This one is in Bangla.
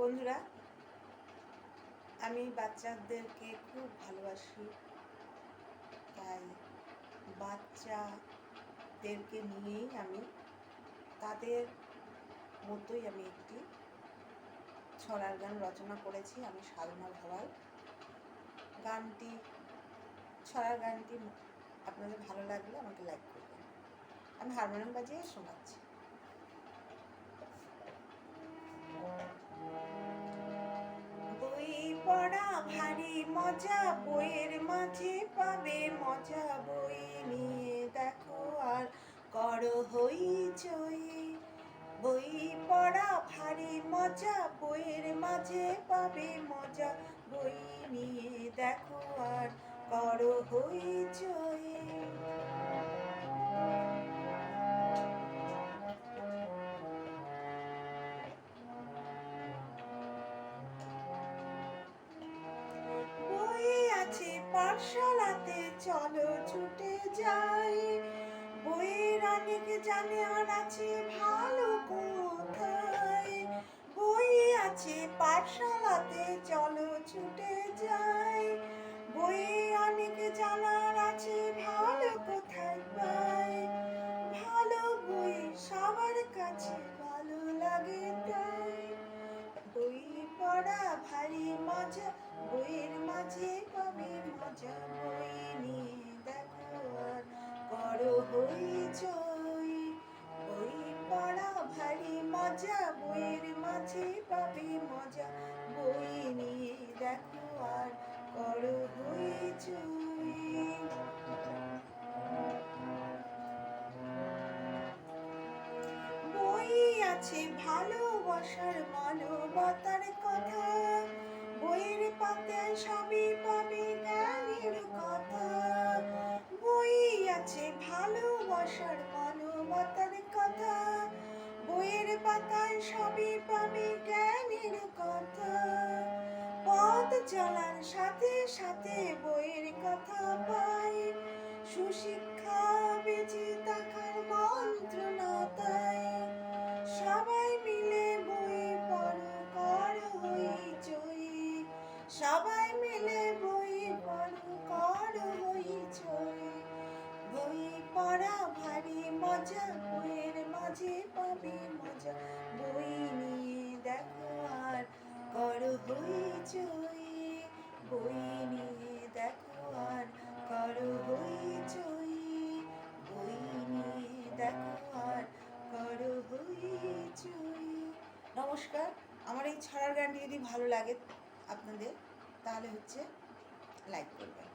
বন্ধুরা, আমি বাচ্চাদেরকে খুব ভালোবাসি, তাই বাচ্চাদেরকে নিয়েই আমি তাদের মতোই আমি একটি ছড়ার গান রচনা করেছি। আমি সাধনা ভাওয়াল ছড়ার গানটি আপনাদের ভালো লাগলে আমাকে লাইক করবেন। আমি হারমোনিয়াম বাজিয়ে শোনাচ্ছি। বই পড়া ভারী মজা, বইয়ের মাঝে পাবে মজা। বই নিয়ে দেখো আর করো হইচই। বই পড়া ভারী মজা, বইয়ের মাঝে পাবে মজা। বই নিয়ে দেখো আর করো হইচই। পাঠশালাতে চলো ছুটে যাই, বইয়ের অনেক জানে আর আছে ভালো কোথায়। বই আছে পাঠশালাতে চলো ছুটে যাই, বইয়ে অনেক জানার আছে ভালো কোথায় পাই। ভালো বই সবার কাছে ভালো লাগে তাই। বই পড়া ভারী মজা, বইয়ের মাঝে পাবে মজা। বই নিয়ে দেখো আর করো হইচই। বই পড়া ভারী মজা, বইয়ের মাঝে পাবে মজা। বই নিয়ে দেখো আর করো হইচই। বই আছে ভালোবাসার মানবতার কথা, বইয়ের পাতায় সবই পাবে জ্ঞানের কথা। বই আছে ভালোবাসার মানবতার কথা, বইয়ের পাতায় সবই পাবে জ্ঞানের কথা। পথ চলার সাথে সাথে বইয়ের কথা পাই, সুশিক্ষা বেঁচে থাকার মন্ত্রণা তাই। সবাই মিলে বই পড়ো করো হইচই, সবাই মিলে বই পড়ো করো হইচই। বই পড়া ভারী মজা, বইয়ের মাঝে পাবে মজা। বই নিয়ে দেখো আর করো হইচই। বই নিয়ে দেখো আর করো হইচই। বই নিয়ে দেখো আর করো হইচই। নমস্কার। আমার এই ছড়ার গানটি যদি ভালো লাগে আপনাদের, তাহলে লাইক করবেন।